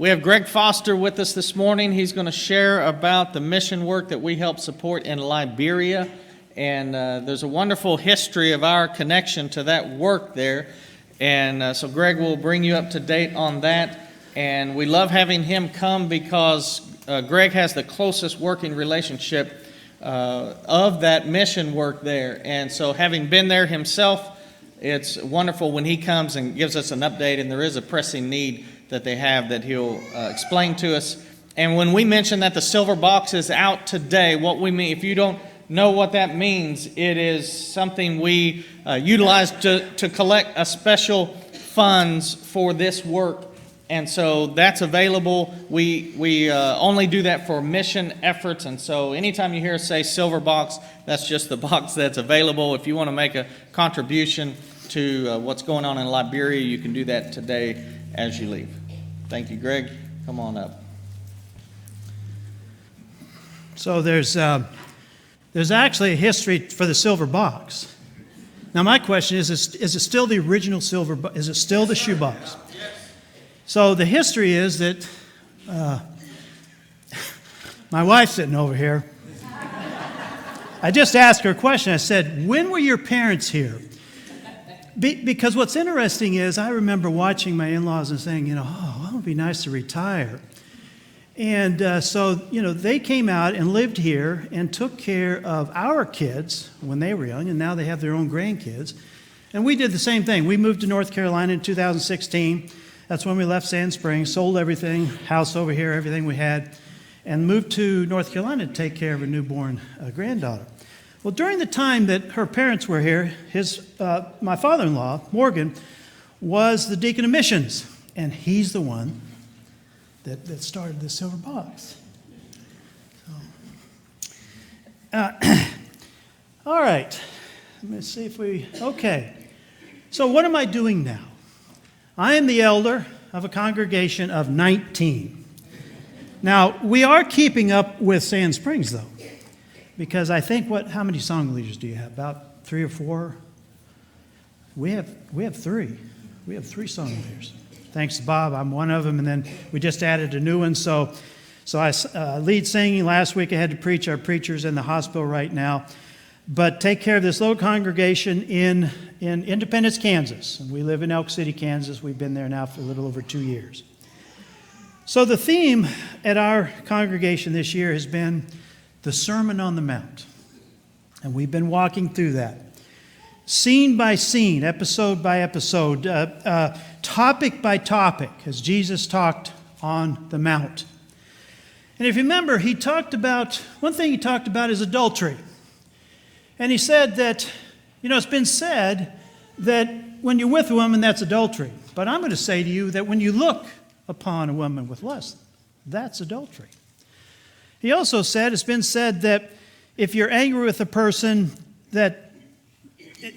We have Greg Foster with us this morning. He's going to share about the mission work that we help support in Liberia. And there's a wonderful history of our connection to that work there. And so Greg will bring you up to date on that. And we love having him come because Greg has the closest working relationship of that mission work there. And so having been there himself, it's wonderful when he comes and gives us an update, and there is a pressing need that they have that he'll explain to us. And when we mention that the silver box is out today, what we mean, if you don't know what that means, it is something we utilize to collect a special funds for this work. And so that's available. We only do that for mission efforts. And so anytime you hear us say silver box, that's just the box that's available. If you want to make a contribution to what's going on in Liberia, you can do that today as you leave. Thank you, Greg. Come on up. So there's actually a history for the silver box. Now my question is it still the original silver box? Is it still the shoebox? So the history is that my wife's sitting over here. I just asked her a question. I said, when were your parents here? Because what's interesting is I remember watching my in-laws and saying, oh, it would be nice to retire. And so, they came out and lived here and took care of our kids when they were young, and now they have their own grandkids. And we did the same thing. We moved to North Carolina in 2016. That's when we left Sand Springs, sold everything, house over here, everything we had, and moved to North Carolina to take care of a newborn granddaughter. Well, during the time that her parents were here, my father-in-law, Morgan, was the deacon of missions, and he's the one that started the silver box. All right, let me see okay. So what am I doing now? I am the elder of a congregation of 19. Now, we are keeping up with Sand Springs, though, because I think how many song leaders do you have? About 3 or 4? We have 3. We have 3 song leaders. Thanks to Bob, I'm one of them, and then we just added a new one. So I lead singing. Last week I had to preach. Our preacher's in the hospital right now. But take care of this little congregation in Independence, Kansas. And we live in Elk City, Kansas. We've been there now for a little over 2 years. So the theme at our congregation this year has been the Sermon on the Mount. And we've been walking through that. Scene by scene, episode by episode, topic by topic, as Jesus talked on the Mount. And if you remember, one thing he talked about is adultery. And he said that, it's been said that when you're with a woman, that's adultery. But I'm going to say to you that when you look upon a woman with lust, that's adultery. He also said, it's been said that if you're angry with a person that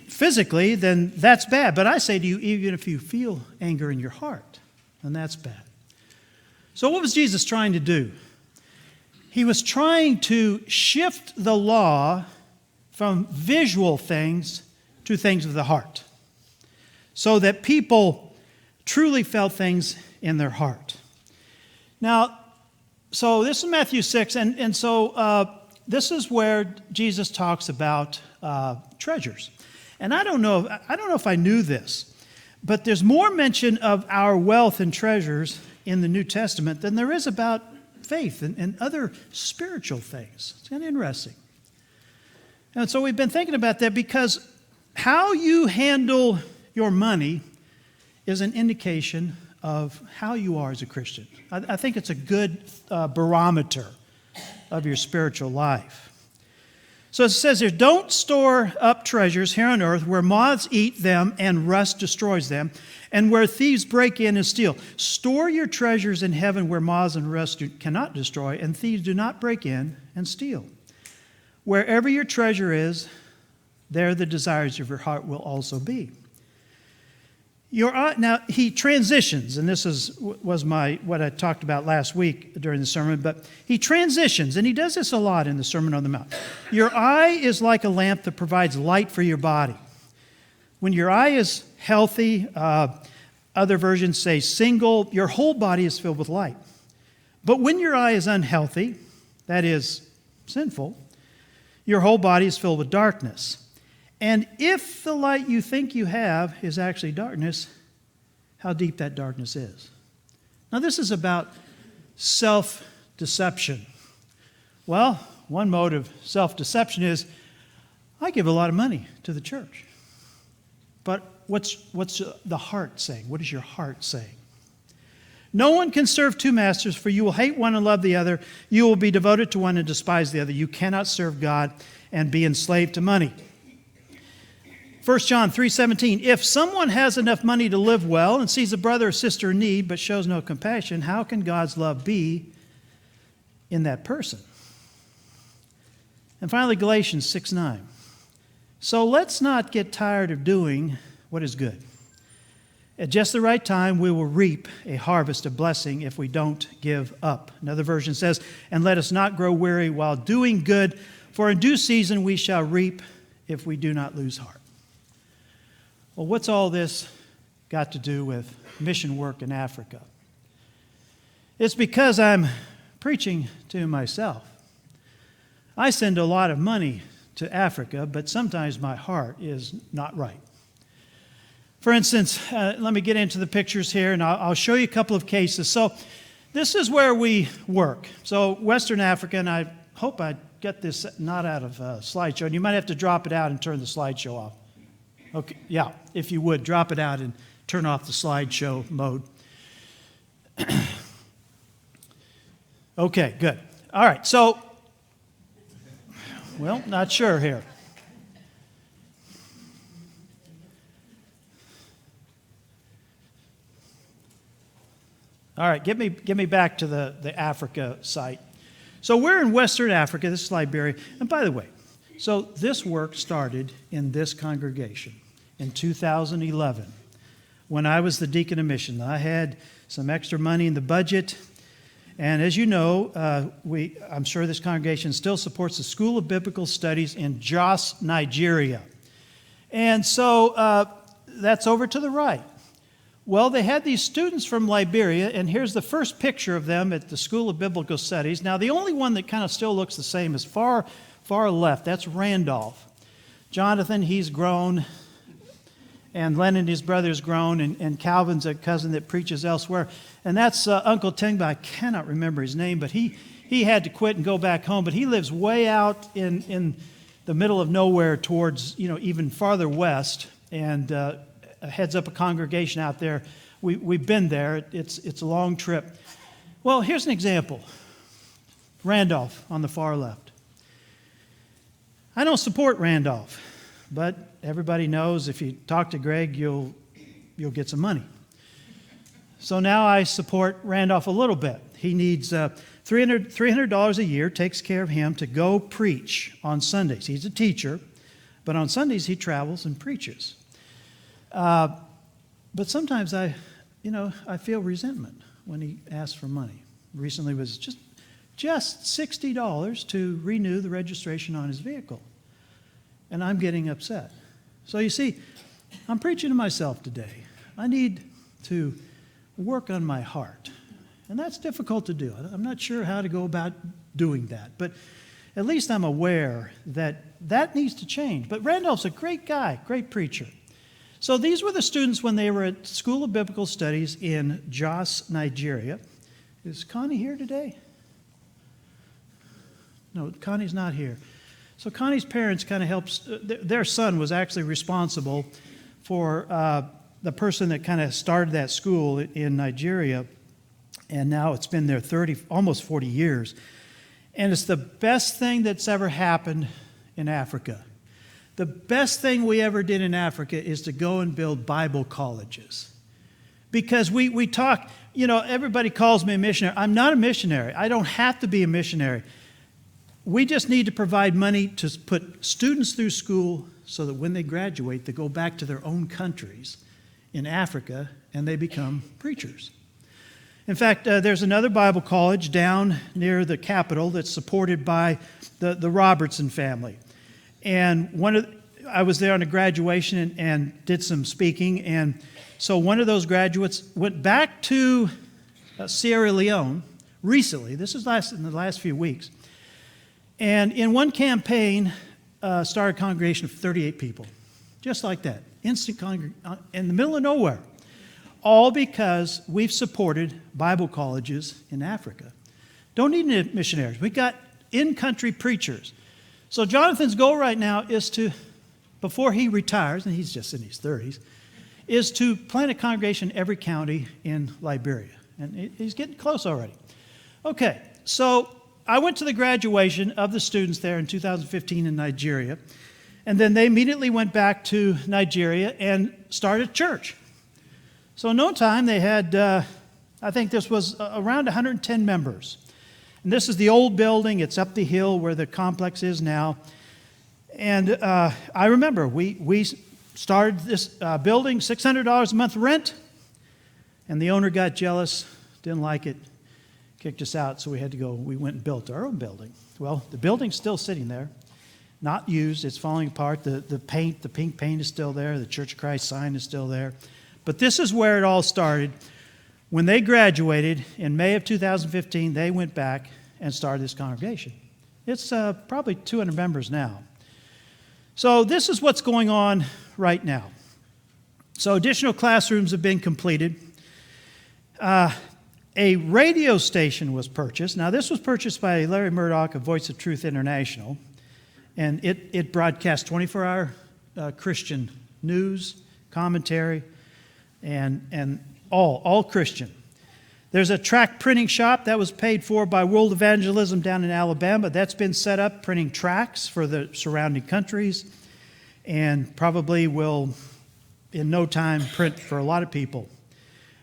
physically, then that's bad. But I say to you, even if you feel anger in your heart, then that's bad. So what was Jesus trying to do? He was trying to shift the law from visual things to things of the heart, so that people truly felt things in their heart. Now, so this is Matthew 6, and so this is where Jesus talks about treasures. And I don't know if I knew this, but there's more mention of our wealth and treasures in the New Testament than there is about faith and other spiritual things. It's kind of interesting. And so we've been thinking about that because how you handle your money is an indication of how you are as a Christian. I think it's a good barometer of your spiritual life. So it says here, don't store up treasures here on earth where moths eat them and rust destroys them, and where thieves break in and steal. Store your treasures in heaven where moths and rust cannot destroy, and thieves do not break in and steal. Wherever your treasure is, there the desires of your heart will also be. Now, he transitions, and this was what I talked about last week during the sermon, but he transitions, and he does this a lot in the Sermon on the Mount. Your eye is like a lamp that provides light for your body. When your eye is healthy, Other versions say single, your whole body is filled with light. But when your eye is unhealthy, that is, sinful, your whole body is filled with darkness. And if the light you think you have is actually darkness, how deep that darkness is. Now, this is about self-deception. Well, one mode of self-deception is, I give a lot of money to the church. But what's the heart saying? What is your heart saying? No one can serve two masters, for you will hate one and love the other. You will be devoted to one and despise the other. You cannot serve God and be enslaved to money. 1 John 3:17, if someone has enough money to live well and sees a brother or sister in need but shows no compassion, how can God's love be in that person? And finally, Galatians 6:9. So let's not get tired of doing what is good. At just the right time, we will reap a harvest of blessing if we don't give up. Another version says, and let us not grow weary while doing good, for in due season we shall reap if we do not lose heart. Well, what's all this got to do with mission work in Africa? It's because I'm preaching to myself. I send a lot of money to Africa, but sometimes my heart is not right. For instance, let me get into the pictures here, and I'll show you a couple of cases. So this is where we work. So Western Africa, and I hope I get this not out of slideshow, and you might have to drop it out and turn the slideshow off. Okay, yeah, if you would, drop it out and turn off the slideshow mode. Okay, good. All right, so, well, not sure here. All right, get me back to the Africa site. So we're in Western Africa. This is Liberia. And by the way, so this work started in this congregation in 2011 when I was the deacon of mission. I had some extra money in the budget. And as you know, I'm sure this congregation still supports the School of Biblical Studies in Jos, Nigeria. And so that's over to the right. Well, they had these students from Liberia, and here's the first picture of them at the School of Biblical Studies. Now, the only one that kind of still looks the same is far left. That's Randolph. Jonathan, he's grown, and Lennon, his brother's grown, and Calvin's a cousin that preaches elsewhere. And that's Uncle Tengba. I cannot remember his name, but he had to quit and go back home. But he lives way out in the middle of nowhere towards, even farther west, and heads up a congregation out there. We've been there. It's a long trip. Well, here's an example. Randolph on the far left. I don't support Randolph, but everybody knows if you talk to Greg, you'll get some money. So now I support Randolph a little bit. He needs $300 a year, takes care of him to go preach on Sundays. He's a teacher, but on Sundays he travels and preaches. But sometimes I feel resentment when he asks for money. Recently was just $60 to renew the registration on his vehicle. And I'm getting upset. So you see, I'm preaching to myself today. I need to work on my heart. And that's difficult to do. I'm not sure how to go about doing that. But at least I'm aware that needs to change. But Randolph's a great guy, great preacher. So these were the students when they were at School of Biblical Studies in Jos, Nigeria. Is Connie here today? No, Connie's not here. So Connie's parents kind of helped. Their son was actually responsible for the person that kind of started that school in Nigeria, and now it's been there almost 40 years. And it's the best thing that's ever happened in Africa. The best thing we ever did in Africa is to go and build Bible colleges. Because we talk, everybody calls me a missionary. I'm not a missionary. I don't have to be a missionary. We just need to provide money to put students through school so that when they graduate, they go back to their own countries in Africa and they become preachers. In fact, there's another Bible college down near the capital that's supported by the Robertson family. And I was there on a graduation and did some speaking. And so one of those graduates went back to Sierra Leone recently. This is in the last few weeks. And in one campaign, started a congregation of 38 people, just like that, instant in the middle of nowhere, all because we've supported Bible colleges in Africa. Don't need missionaries. We got in-country preachers. So Jonathan's goal right now is to, before he retires, and he's just in his 30s, is to plant a congregation in every county in Liberia. And he's getting close already. Okay, so I went to the graduation of the students there in 2015 in Nigeria, and then they immediately went back to Nigeria and started church. So in no time, they had, I think this was around 110 members. And this is the old building. It's up the hill where the complex is now. And I remember we started this building, $600 a month rent, and the owner got jealous, didn't like it, kicked us out, so we had to go. We went and built our own building. Well, the building's still sitting there, not used. It's falling apart. The paint, the pink paint is still there. The Church of Christ sign is still there. But this is where it all started. When they graduated in May of 2015, they went back and started this congregation. It's probably 200 members now. So this is what's going on right now. So additional classrooms have been completed. A radio station was purchased. Now, this was purchased by Larry Murdoch of Voice of Truth International, and it broadcasts 24-hour Christian news, commentary, and all Christian. There's a tract printing shop that was paid for by World Evangelism down in Alabama. That's been set up printing tracts for the surrounding countries, and probably will, in no time, print for a lot of people.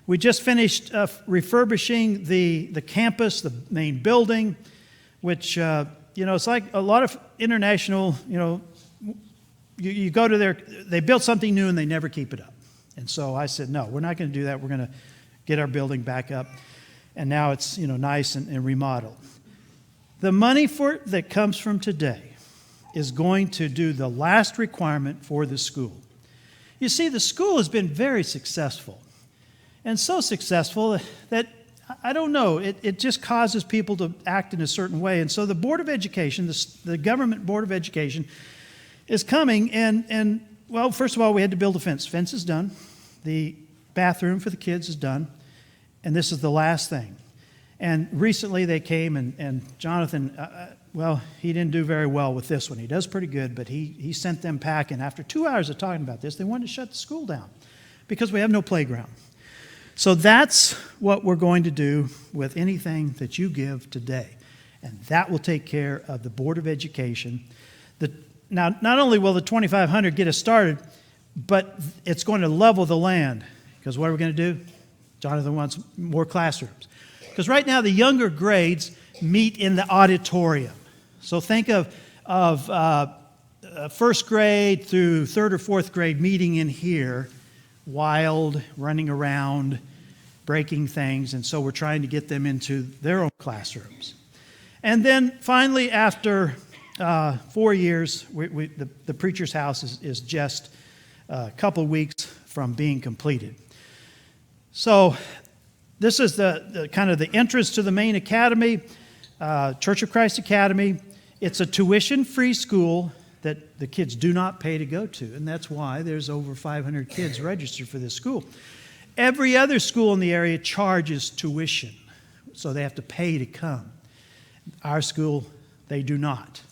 We just finished refurbishing the campus, the main building, which, it's like a lot of international, you go to they built something new and they never keep it up. And so I said, no, we're not going to do that. We're going to get our building back up. And now it's, nice and remodeled. The money that comes from today is going to do the last requirement for the school. You see, the school has been very successful. And so successful that, I don't know, it just causes people to act in a certain way. And so the Board of Education, the government Board of Education, is coming and well, first of all, we had to build a fence. Fence is done. The bathroom for the kids is done. And this is the last thing. And recently they came and Jonathan, he didn't do very well with this one. He does pretty good, but he sent them packing. After 2 hours of talking about this, they wanted to shut the school down because we have no playground. So that's what we're going to do with anything that you give today. And that will take care of the Board of Education. Now, not only will the 2,500 get us started, but it's going to level the land. Because what are we going to do? Jonathan wants more classrooms. Because right now the younger grades meet in the auditorium. So think of first grade through third or fourth grade meeting in here, wild, running around, breaking things, and so we're trying to get them into their own classrooms. And then finally, after 4 years, the preacher's house is just a couple weeks from being completed. So this is the kind of the entrance to the main academy, Church of Christ Academy. It's a tuition-free school that the kids do not pay to go to, and that's why there's over 500 kids registered for this school. Every other school in the area charges tuition, so they have to pay to come. Our school, they do not.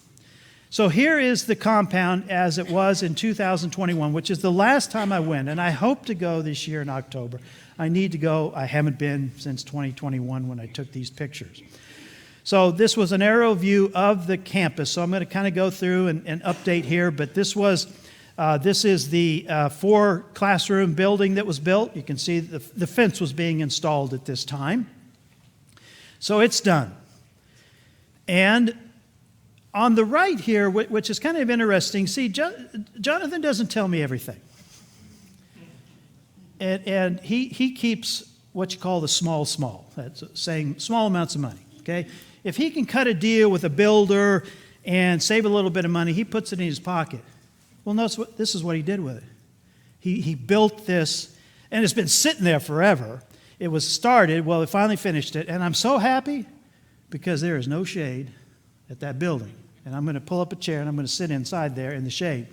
So here is the compound as it was in 2021, which is the last time I went, and I hope to go this year in October. I need to go. I haven't been since 2021 when I took these pictures. So this was an aerial view of the campus. So I'm going to kind of go through and update here. But this is the 4-classroom building that was built. You can see the fence was being installed at this time. So it's done. And on the right here, which is kind of interesting, see, Jonathan doesn't tell me everything. And he keeps what you call the small. That's saying small amounts of money, okay? If he can cut a deal with a builder and save a little bit of money, he puts it in his pocket. Well, this is what he did with it. He built this, and it's been sitting there forever. It was started, well, it finally finished it, and I'm so happy because there is no shade at that building. And I'm going to pull up a chair, and I'm going to sit inside there in the shade.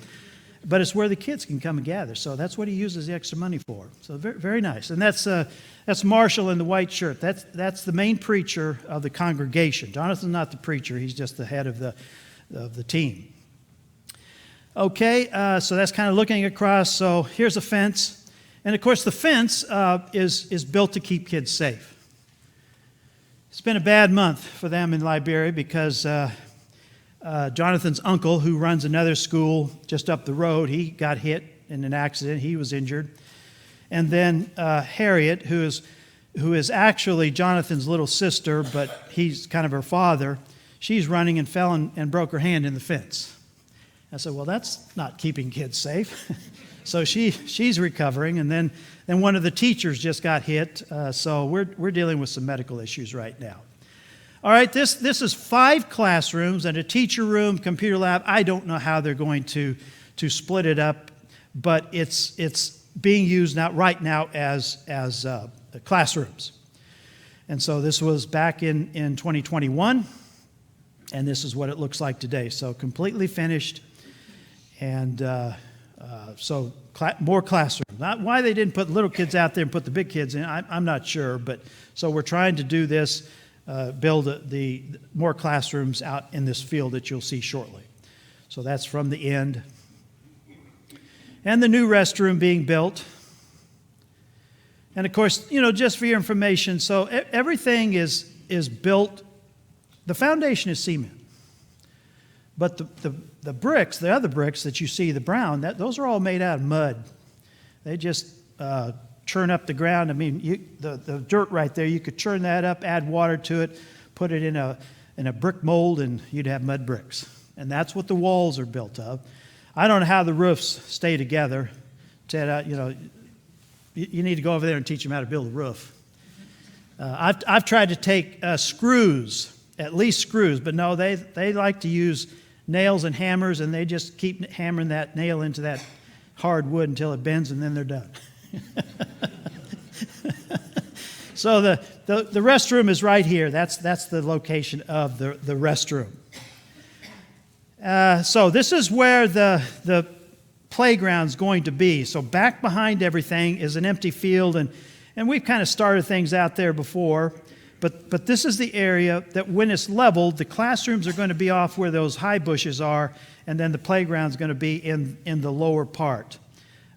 But it's where the kids can come and gather, so that's what he uses the extra money for. So very, very nice. And that's Marshall in the white shirt. That's the main preacher of the congregation. Jonathan's not the preacher. He's just the head of the team. Okay, so that's kind of looking across. So here's a fence. And, of course, the fence is built to keep kids safe. It's been a bad month for them in Liberia because Jonathan's uncle, who runs another school just up the road, he got hit in an accident. He was injured. And then Harriet, who is actually Jonathan's little sister, but he's kind of her father, she's running and fell and broke her hand in the fence. I said, well, that's not keeping kids safe. So she's recovering, and then one of the teachers just got hit. So we're dealing with some medical issues right now. All right, this is 5 classrooms and a teacher room, computer lab. I don't know how they're going to split it up, but it's being used right now as classrooms. And so this was back in 2021, and this is what it looks like today. So completely finished, and so more classrooms. Not why they didn't put little kids out there and put the big kids in, I'm not sure, but so we're trying to do this. Build the more classrooms out in this field that you'll see shortly. So that's from the end. And the new restroom being built. And of course, just for your information, so everything is built, the foundation is cement. But the bricks, the other bricks that you see, the brown, those are all made out of mud. They just churn up the ground. I mean, the dirt right there, you could churn that up, add water to it, put it in a brick mold, and you'd have mud bricks. And that's what the walls are built of. I don't know how the roofs stay together. Ted, you need to go over there and teach them how to build a roof. I've tried to take screws, at least screws, but no, they like to use nails and hammers, and they just keep hammering that nail into that hard wood until it bends, and then they're done. So the restroom is right here. That's the location of the restroom. So this is where the playground's going to be. So back behind everything is an empty field, and we've kind of started things out there before. But this is the area that when it's leveled, the classrooms are going to be off where those high bushes are, and then the playground's going to be in the lower part.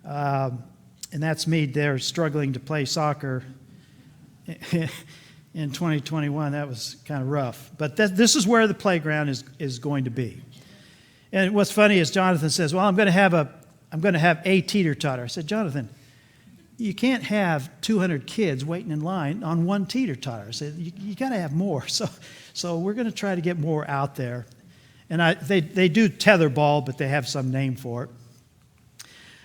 And that's me there struggling to play soccer in 2021. That was kind of rough. But this is where the playground is going to be. And what's funny is Jonathan says, well, I'm going to have a teeter-totter. I said, Jonathan, you can't have 200 kids waiting in line on one teeter-totter. I said, you got to have more. So we're going to try to get more out there. And they do tetherball, but they have some name for it.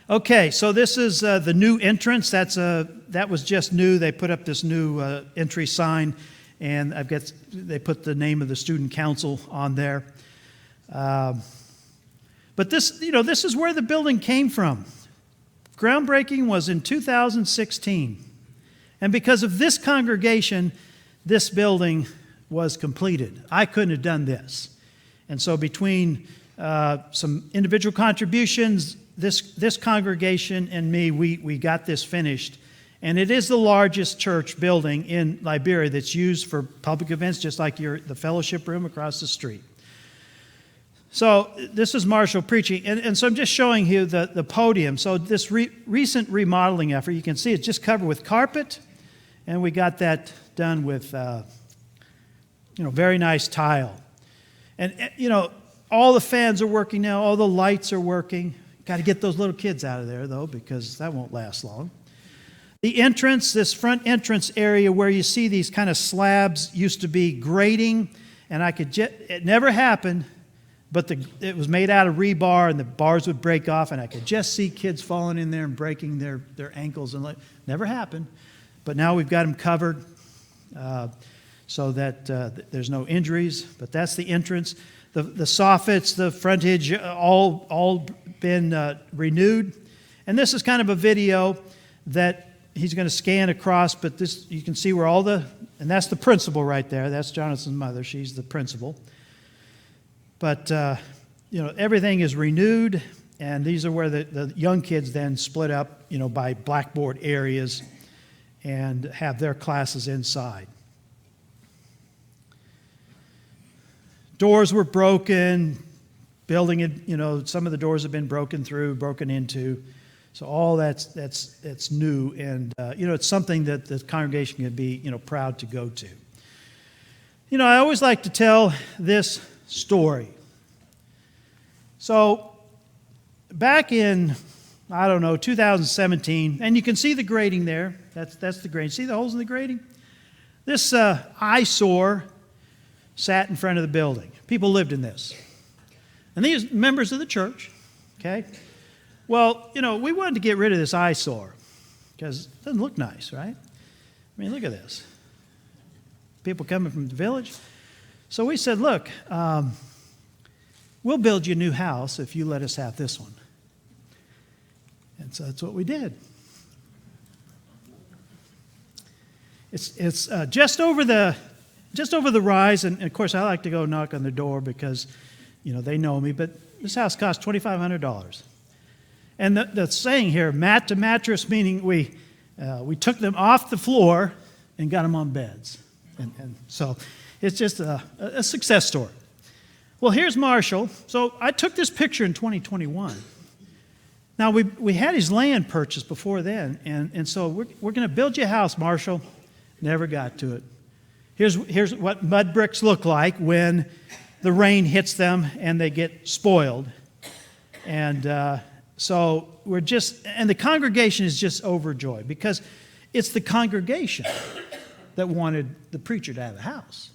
Okay, so this is the new entrance. That was just new. They put up this new entry sign, and they put the name of the student council on there. But this is where the building came from. Groundbreaking was in 2016. And because of this congregation, this building was completed. I couldn't have done this. And so between some individual contributions, this congregation and me, we got this finished. And it is the largest church building in Liberia that's used for public events, just like the fellowship room across the street. So this is Marshall preaching, and so I'm just showing you the podium. So this recent remodeling effort, you can see it's just covered with carpet, and we got that done with very nice tile. And all the fans are working now, all the lights are working. Got to get those little kids out of there, though, because that won't last long. The entrance, this front entrance area where you see these kind of slabs, used to be grading, and it never happened, but it was made out of rebar, and the bars would break off, and I could just see kids falling in there and breaking their ankles. And never happened, but now we've got them covered so that there's no injuries. But that's the entrance. the soffits, the frontage, all been renewed. And this is kind of a video that he's going to scan across, but this, you can see where and that's the principal right there. That's Jonathan's mother. She's the principal. But, everything is renewed, and these are where the young kids then split up, by blackboard areas and have their classes inside. Doors were broken, building, some of the doors have been broken into. So all that's new, and it's something that the congregation can be proud to go to. I always like to tell this story. So back in 2017, and you can see the grading there. That's the grading. See the holes in the grading? This eyesore sat in front of the building. People lived in this, and these members of the church. Okay. Well, we wanted to get rid of this eyesore because it doesn't look nice, right? I mean, look at this. People coming from the village. So we said, look, we'll build you a new house if you let us have this one. And so that's what we did. It's just over the rise, and of course I like to go knock on the door because, they know me, but this house cost $2,500. And the saying here, mat to mattress, meaning we took them off the floor and got them on beds. And so it's just a success story. Well, here's Marshall. So I took this picture in 2021. Now, we had his land purchased before then, and so we're going to build you a house, Marshall. Never got to it. Here's what mud bricks look like when the rain hits them and they get spoiled. And so and the congregation is just overjoyed because it's the congregation that wanted the preacher to have a house.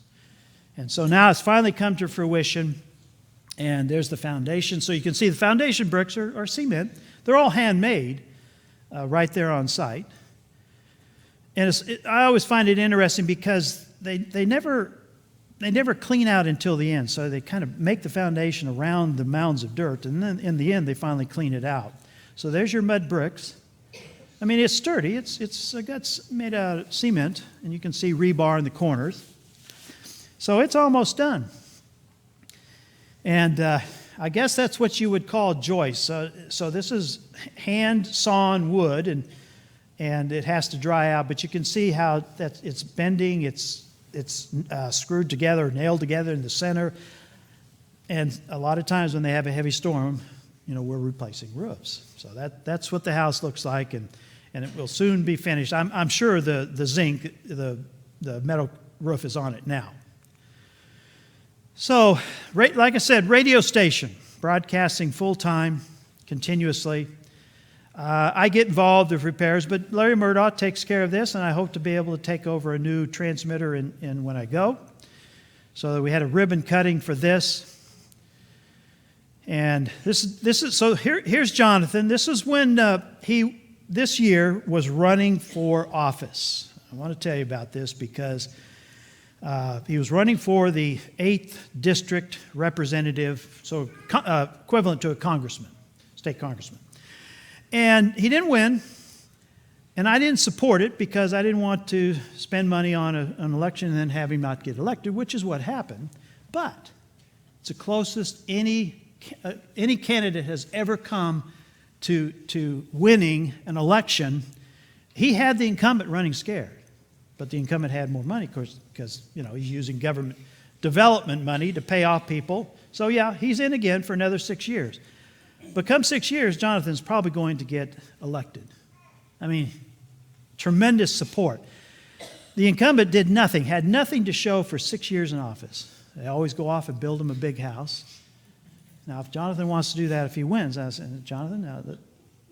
And so now it's finally come to fruition, and there's the foundation. So you can see the foundation bricks are cement. They're all handmade right there on site. And I always find it interesting because they never clean out until the end. So they kind of make the foundation around the mounds of dirt, and then in the end they finally clean it out. So there's your mud bricks. I mean, it's sturdy. It's made out of cement, and you can see rebar in the corners. So it's almost done. And I guess that's what you would call joist. So this is hand-sawn wood, and it has to dry out. But you can see how it's bending. It's screwed together, nailed together in the center. And a lot of times when they have a heavy storm, we're replacing roofs. So that's what the house looks like, and it will soon be finished. I'm sure the zinc, the metal roof is on it now. So, like I said, radio station, broadcasting full-time, continuously. I get involved with repairs, but Larry Murdoch takes care of this, and I hope to be able to take over a new transmitter in when I go. So we had a ribbon cutting for this. And this is so here's Jonathan. This is when he this year was running for office. I want to tell you about this because he was running for the 8th District Representative, so equivalent to a congressman, state congressman. And he didn't win, and I didn't support it because I didn't want to spend money on an election and then have him not get elected, which is what happened. But it's the closest any candidate has ever come to winning an election. He had the incumbent running scared, but the incumbent had more money, of course, because he's using government development money to pay off people. So yeah, he's in again for another 6 years. But come 6 years, Jonathan's probably going to get elected. I mean, tremendous support. The incumbent did nothing, had nothing to show for 6 years in office. They always go off and build him a big house. Now, if Jonathan wants to do that, if he wins, I said, Jonathan,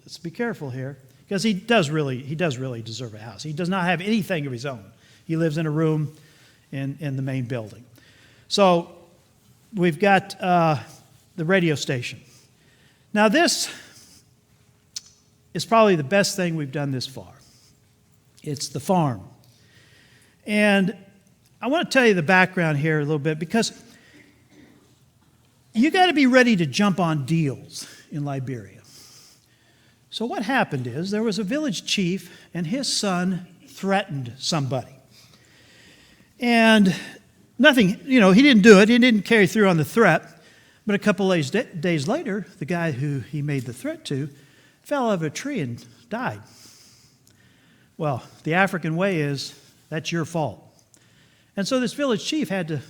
let's be careful here, because he does really deserve a house. He does not have anything of his own. He lives in a room in the main building. So we've got the radio station. Now, this is probably the best thing we've done this far. It's the farm. And I want to tell you the background here a little bit, because you got to be ready to jump on deals in Liberia. So what happened is there was a village chief and his son threatened somebody. And nothing, he didn't do it. He didn't carry through on the threat. But a couple of days later, the guy who he made the threat to fell out of a tree and died. Well, the African way is, that's your fault. And so this village chief had to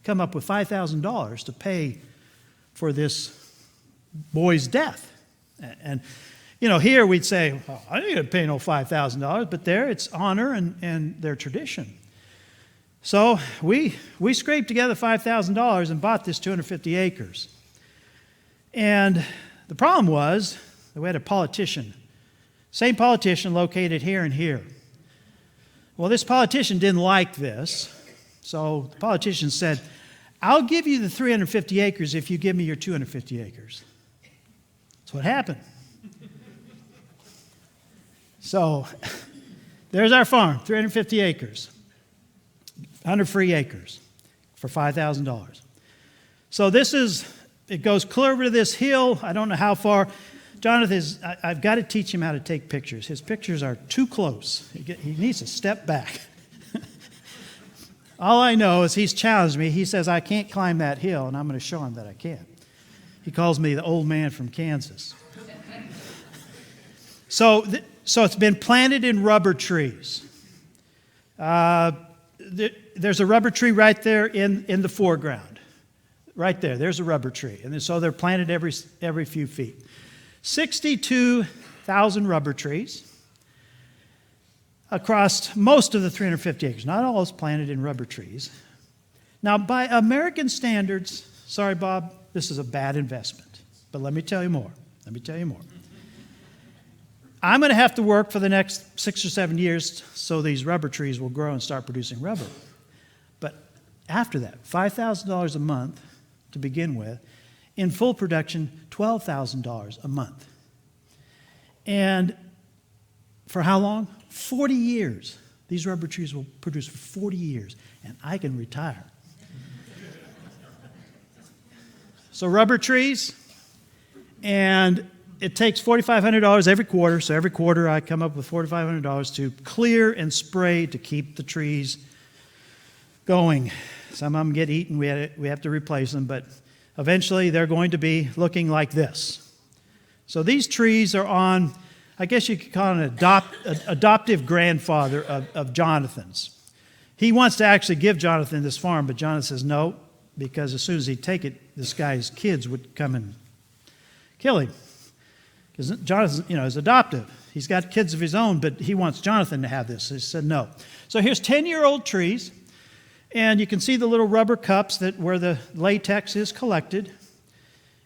come up with $5,000 to pay for this boy's death. And, here we'd say, well, I ain't going to pay no $5,000, but there it's honor and their tradition. So we scraped together $5,000 and bought this 250 acres. And the problem was that we had a politician, same politician located here and here. Well, this politician didn't like this, so the politician said, I'll give you the 350 acres if you give me your 250 acres. That's what happened. So there's our farm, 350 acres. 100 free acres for $5,000. So it goes clear over to this hill. I don't know how far. Jonathan, I've got to teach him how to take pictures. His pictures are too close. He needs to step back. All I know is he's challenged me. He says, I can't climb that hill, and I'm going to show him that I can. He calls me the old man from Kansas. So it's been planted in rubber trees. There's a rubber tree right there in the foreground. Right there, there's a rubber tree. And so they're planted every few feet. 62,000 rubber trees across most of the 350 acres. Not all is planted in rubber trees. Now, by American standards, sorry, Bob, this is a bad investment. But let me tell you more. I'm going to have to work for the next 6 or 7 years so these rubber trees will grow and start producing rubber. But after that, $5,000 a month to begin with. In full production, $12,000 a month. And for how long? 40 years. These rubber trees will produce for 40 years, and I can retire. So rubber trees, and it takes $4,500 every quarter. So every quarter I come up with $4,500 to clear and spray to keep the trees going. Some of them get eaten. We have to replace them, but eventually they're going to be looking like this. So these trees are on, I guess you could call it an adoptive grandfather of Jonathan's. He wants to actually give Jonathan this farm, but Jonathan says no, because as soon as he'd take it, this guy's kids would come and kill him. Because Jonathan, is adoptive. He's got kids of his own, but he wants Jonathan to have this. So he said no. So here's 10-year-old trees, and you can see the little rubber cups where the latex is collected.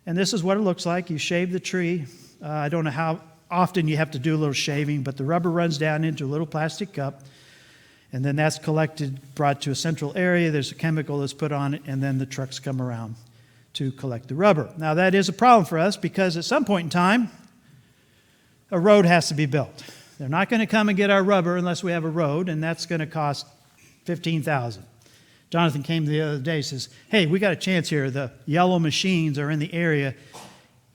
And this is what it looks like. You shave the tree. I don't know how often you have to do a little shaving, but the rubber runs down into a little plastic cup, and then that's collected, brought to a central area. There's a chemical that's put on it, and then the trucks come around to collect the rubber. Now, that is a problem for us because at some point in time, a road has to be built. They're not going to come and get our rubber unless we have a road, and that's going to cost $15,000. Jonathan came the other day and says, hey, we got a chance here. The yellow machines are in the area.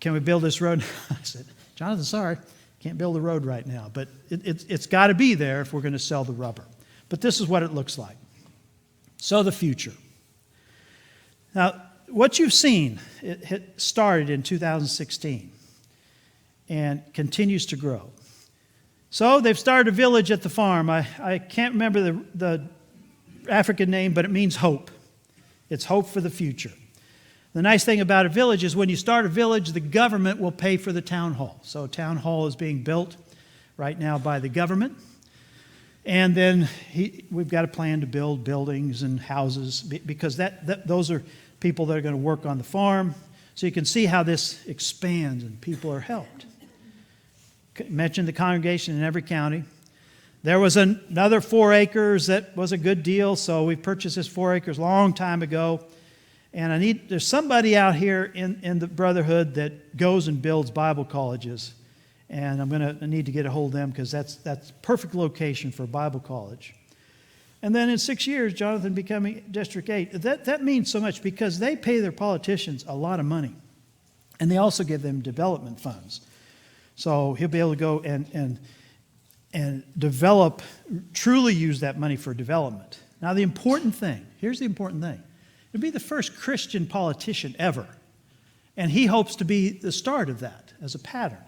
Can we build this road? I said, Jonathan, sorry, can't build a road right now. But it's got to be there if we're going to sell the rubber. But this is what it looks like. So the future. Now, what you've seen, it started in 2016 and continues to grow. So they've started a village at the farm. I can't remember the African name, but it means hope. It's hope for the future. The nice thing about a village is when you start a village, the government will pay for the town hall. So a town hall is being built right now by the government. And then we've got a plan to build buildings and houses because those are people that are going to work on the farm. So you can see how this expands and people are helped. Mentioned the congregation in every county. There was another 4 acres that was a good deal, so we purchased this 4 acres a long time ago. And there's somebody out here in the Brotherhood that goes and builds Bible colleges. And I need to get a hold of them because that's perfect location for a Bible college. And then in 6 years, Jonathan becoming District 8. That means so much because they pay their politicians a lot of money. And they also give them development funds. So he'll be able to go and develop, truly use that money for development. Now the important thing, here's the important thing. He'll be the first Christian politician ever. And he hopes to be the start of that as a pattern.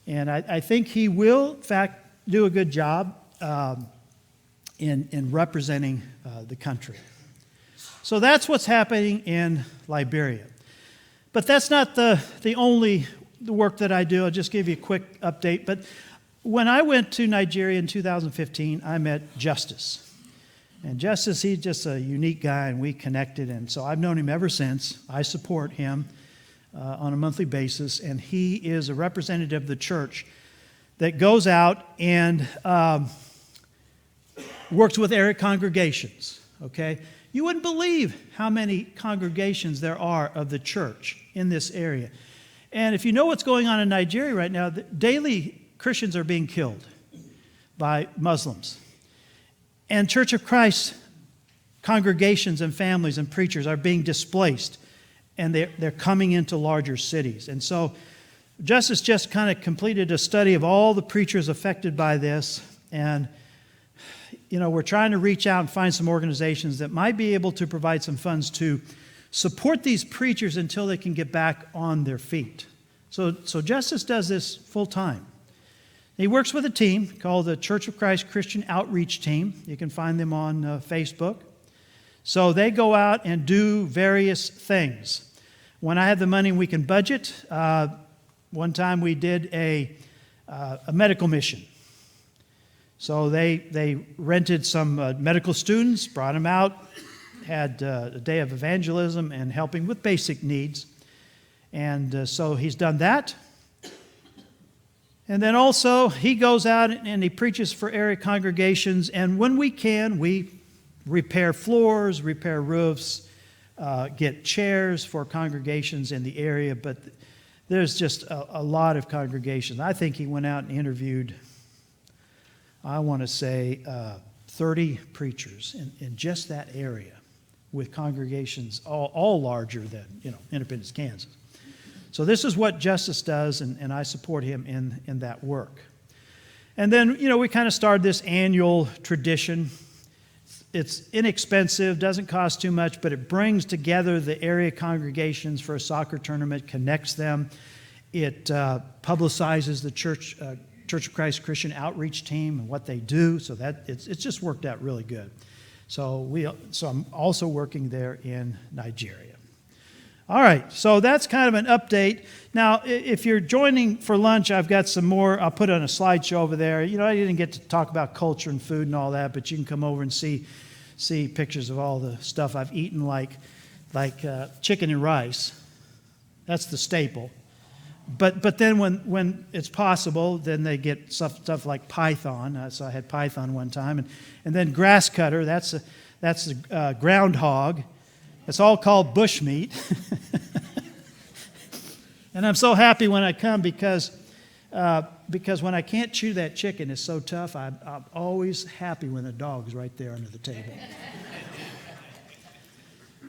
And I think he will, in fact, do a good job in representing the country. So that's what's happening in Liberia. But that's not the only work that I do. I'll just give you a quick update. But when I went to Nigeria in 2015, I met Justice. And Justice, he's just a unique guy, and we connected. And so I've known him ever since. I support him on a monthly basis. And he is a representative of the church that goes out and works with area congregations, okay? You wouldn't believe how many congregations there are of the church in this area. And if you know what's going on in Nigeria right now, daily Christians are being killed by Muslims. And Church of Christ congregations and families and preachers are being displaced, and they're coming into larger cities. And so Justice just kind of completed a study of all the preachers affected by this, and we're trying to reach out and find some organizations that might be able to provide some funds to support these preachers until they can get back on their feet. So Justice does this full time. He works with a team called the Church of Christ Christian Outreach Team. You can find them on Facebook. So they go out and do various things. When I have the money we can budget, one time we did a medical mission. So they rented some medical students, brought them out, had a day of evangelism and helping with basic needs. And so he's done that. And then also he goes out and he preaches for area congregations. And when we can, we repair floors, repair roofs, get chairs for congregations in the area. But there's just a lot of congregations. I think he went out and interviewed, I want to say, 30 preachers in just that area, with congregations all larger than, Independence, Kansas. So this is what Justice does, and I support him in that work. And then, we kind of started this annual tradition. It's inexpensive, doesn't cost too much, but it brings together the area congregations for a soccer tournament, connects them. It publicizes the Church of Christ Christian Outreach Team and what they do, so that it's just worked out really good. So I'm also working there in Nigeria. All right, so that's kind of an update. Now, if you're joining for lunch, I've got some more. I'll put on a slideshow over there. I didn't get to talk about culture and food and all that, but you can come over and see pictures of all the stuff I've eaten, like chicken and rice. That's the staple. But then when it's possible, then they get stuff like python. So I had python one time, and then grass cutter. That's a groundhog. It's all called bushmeat. And I'm so happy when I come because when I can't chew that chicken, it's so tough. I'm always happy when the dog's right there under the table.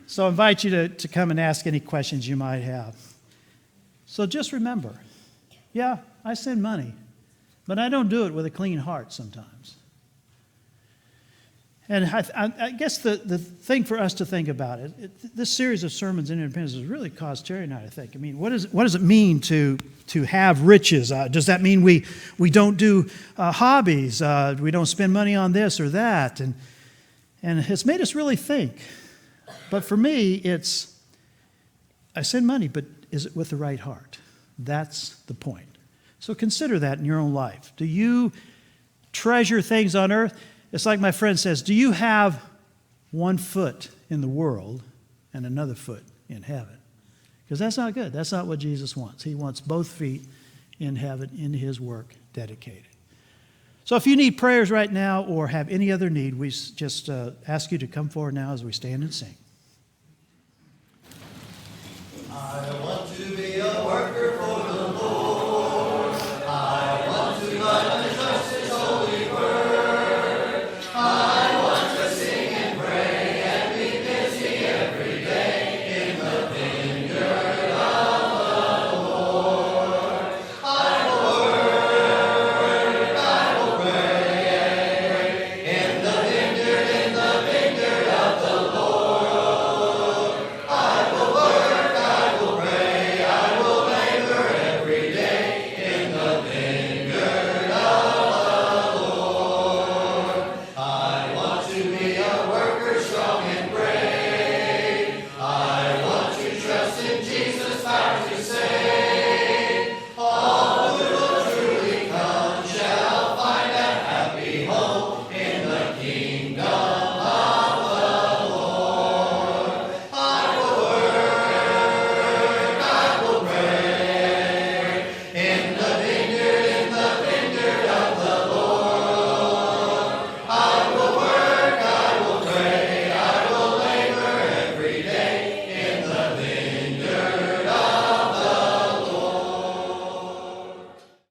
So I invite you to come and ask any questions you might have. So just remember, yeah, I send money, but I don't do it with a clean heart sometimes. And I guess the thing for us to think about this series of sermons in Independence has really caused Terry and I to think. I mean, what does it mean to have riches? Does that mean we don't do hobbies? We don't spend money on this or that? And it's made us really think. But for me, I send money, but is it with the right heart? That's the point. So consider that in your own life. Do you treasure things on earth? It's like my friend says, do you have one foot in the world and another foot in heaven? Because that's not good. That's not what Jesus wants. He wants both feet in heaven, in his work dedicated. So if you need prayers right now or have any other need, we just ask you to come forward now as we stand and sing. I want to be